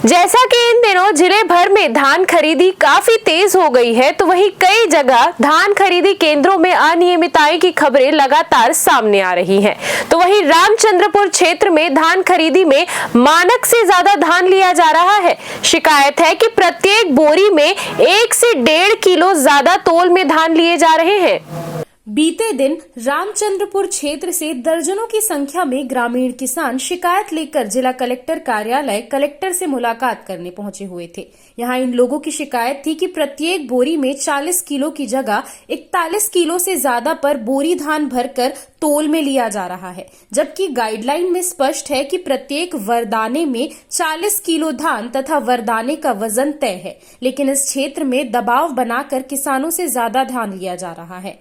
जैसा कि इन दिनों जिले भर में धान खरीदी काफी तेज हो गई है, तो वहीं कई जगह धान खरीदी केंद्रों में अनियमितताएं की खबरें लगातार सामने आ रही हैं। तो वहीं रामचंद्रपुर क्षेत्र में धान खरीदी में मानक से ज्यादा धान लिया जा रहा है। शिकायत है कि प्रत्येक बोरी में 1 से 1.5 किलो ज्यादा तोल में धान लिए जा रहे हैं। बीते दिन रामचंद्रपुर क्षेत्र से दर्जनों की संख्या में ग्रामीण किसान शिकायत लेकर जिला कलेक्टर कार्यालय कलेक्टर से मुलाकात करने पहुंचे हुए थे। यहां इन लोगों की शिकायत थी कि प्रत्येक बोरी में 40 किलो की जगह 41 किलो से ज्यादा पर बोरी धान भरकर तोल में लिया जा रहा है, जबकि गाइडलाइन में स्पष्ट है कि प्रत्येक वरदाने में 40 किलो धान तथा वरदाने का वजन तय है। लेकिन इस क्षेत्र में दबाव बनाकर किसानों से ज्यादा धान लिया जा रहा है।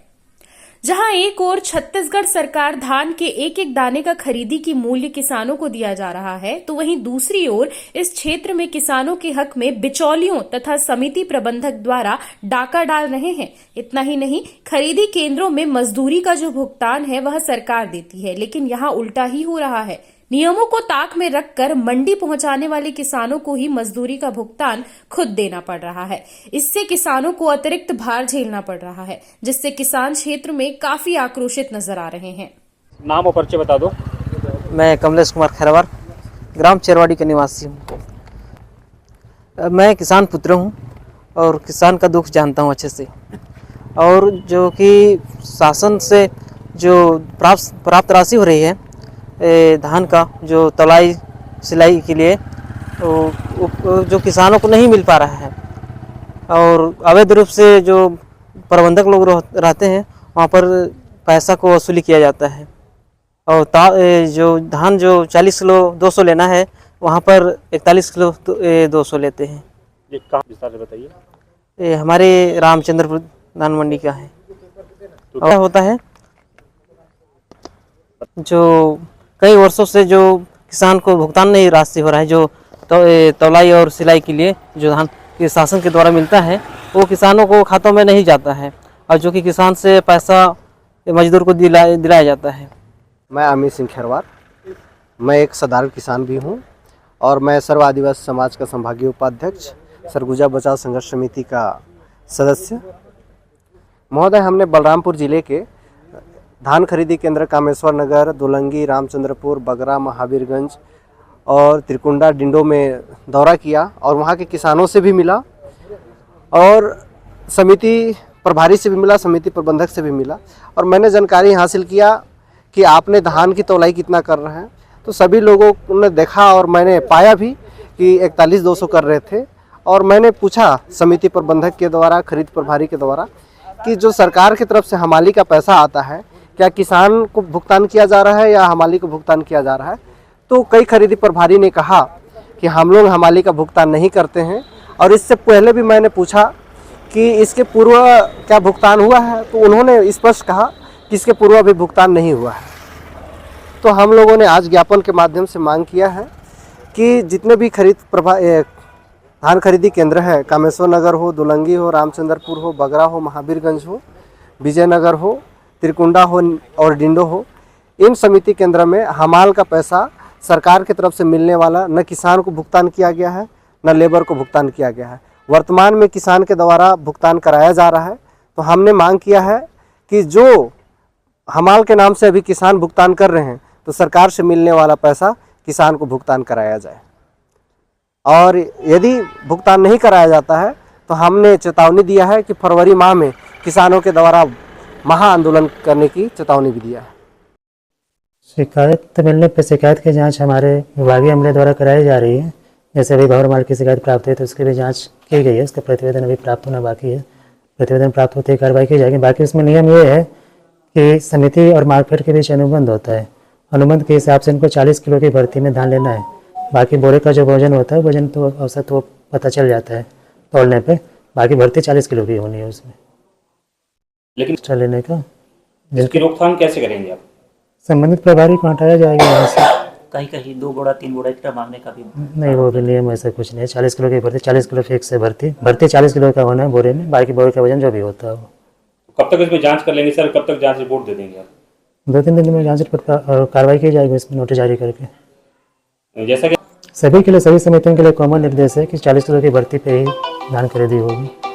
जहां एक ओर छत्तीसगढ़ सरकार धान के एक एक दाने का खरीदी की मूल्य किसानों को दिया जा रहा है, तो वहीं दूसरी ओर इस क्षेत्र में किसानों के हक में बिचौलियों तथा समिति प्रबंधक द्वारा डाका डाल रहे हैं। इतना ही नहीं, खरीदी केंद्रों में मजदूरी का जो भुगतान है वह सरकार देती है, लेकिन यहाँ उल्टा ही हो रहा है। नियमों को ताक में रखकर मंडी पहुंचाने वाले किसानों को ही मजदूरी का भुगतान खुद देना पड़ रहा है। इससे किसानों को अतिरिक्त भार झेलना पड़ रहा है, जिससे किसान क्षेत्र में काफी आक्रोशित नजर आ रहे हैं। नाम और परिचय बता दो। मैं कमलेश कुमार खैरवार, ग्राम चेरवाड़ी का निवासी हूँ। मैं किसान पुत्र हूँ और किसान का दुख जानता हूँ अच्छे से। और जो कि शासन से जो प्राप्त राशि हो रही है धान का, जो तौलाई सिलाई के लिए, तो जो किसानों को नहीं मिल पा रहा है। और अवैध रूप से जो प्रबंधक लोग रहते हैं वहाँ पर पैसा को वसूली किया जाता है। और जो धान जो 40 किलो 200 लेना है, वहाँ पर 41 किलो 200 लेते हैं। ये कहाँ विस्तार से बताइए। ये हमारे रामचंद्रपुर धान मंडी का है। और होता है जो कई वर्षों से जो किसान को भुगतान नहीं राशि हो रहा है, जो तौलाई और सिलाई के लिए जो धान के शासन के द्वारा मिलता है वो किसानों को खातों में नहीं जाता है, और जो कि किसान से पैसा मजदूर को दिलाया जाता है। मैं अमित सिंह खैरवार, मैं एक साधारण किसान भी हूं और मैं सर्व आदिवासी समाज का संभागीय उपाध्यक्ष, सरगुजा बचाव संघर्ष समिति का सदस्य महोदय। हमने बलरामपुर जिले के धान खरीदी केंद्र कामेश्वर नगर, दुलंगी, रामचंद्रपुर, बगरा, महावीरगंज और त्रिकुंडा, डिंडो में दौरा किया और वहाँ के किसानों से भी मिला और समिति प्रभारी से भी मिला, समिति प्रबंधक से भी मिला। और मैंने जानकारी हासिल किया कि आपने धान की तौलाई कितना कर रहे हैं। तो सभी लोगों ने देखा और मैंने पाया भी कि 41,200 कर रहे थे। और मैंने पूछा समिति प्रबंधक के द्वारा, खरीद प्रभारी के द्वारा, कि जो सरकार की तरफ से हमाली का पैसा आता है, क्या किसान को भुगतान किया जा रहा है या हमाली को भुगतान किया जा रहा है। तो कई खरीदी प्रभारी ने कहा कि हम लोग हमाली का भुगतान नहीं करते हैं। और इससे पहले भी मैंने पूछा कि इसके पूर्व क्या भुगतान हुआ है, तो उन्होंने स्पष्ट कहा कि इसके पूर्व भी भुगतान नहीं हुआ है। तो हम लोगों ने आज ज्ञापन के माध्यम से मांग किया है कि जितने भी धान खरीदी केंद्र है, कामेश्वर नगर हो, दुलंगी हो, रामचंद्रपुर हो, बगरा हो, महावीरगंज हो, विजयनगर हो, त्रिकुंडा हो और डिंडो हो, इन समिति केंद्र में हमाल का पैसा सरकार की तरफ से मिलने वाला न किसान को भुगतान किया गया है, न लेबर को भुगतान किया गया है। वर्तमान में किसान के द्वारा भुगतान कराया जा रहा है। तो हमने मांग किया है कि जो हमाल के नाम से अभी किसान भुगतान कर रहे हैं, तो सरकार से मिलने वाला पैसा किसान को भुगतान कराया जाए। और यदि भुगतान नहीं कराया जाता है तो हमने चेतावनी दिया है कि फरवरी माह में किसानों के द्वारा महा आंदोलन करने की चेतावनी भी दिया है। शिकायत मिलने पर शिकायत की जांच हमारे विभागीय अमले द्वारा कराई जा रही है। जैसे अभी भवर माल की शिकायत प्राप्त हुई तो उसकी भी जांच की गई है। उसका प्रतिवेदन अभी प्राप्त होना बाकी है। प्रतिवेदन प्राप्त होते ही कार्रवाई की जाएगी। बाकी उसमें नियम ये है कि समिति और मार्केट के बीच अनुबंध होता है। अनुबंध के हिसाब से इनको 40 किलो की भर्ती में धान लेना है। बाकी बोरे का जो वजन होता है, वजन तो औसत वो पता चल जाता है तोलने पे। बाकी भर्ती 40 किलो की होनी है उसमें। लेकिन लेने का इसकी रोकथाम कैसे करेंगे आप? संबंधित प्रभारी को हटाया जाएगा यहाँ से। कहीं 2 बोरा 3 बोरा एक्स्ट्रा मांगने का भी नहीं, वो भी नियम ऐसा कुछ नहीं है। 40 किलो की भर्ती, 40 किलो फिक्स है भर्ती 40 किलो का होना है बोरे में। बाकी बोरे का वजन जो भी होता है वो। कब तक इसमें जांच कर लेंगे सर? कब तक जांच रिपोर्ट दे देंगे आप? 2-3 दिन में जांच रिपोर्ट कार्रवाई की जाएगी इसमें, नोटिस जारी करके। जैसा कि सभी के लिए, सभी समितियों के लिए कॉमन निर्देश है कि 40 किलो की भर्ती पे ही धान खरीदी होगी।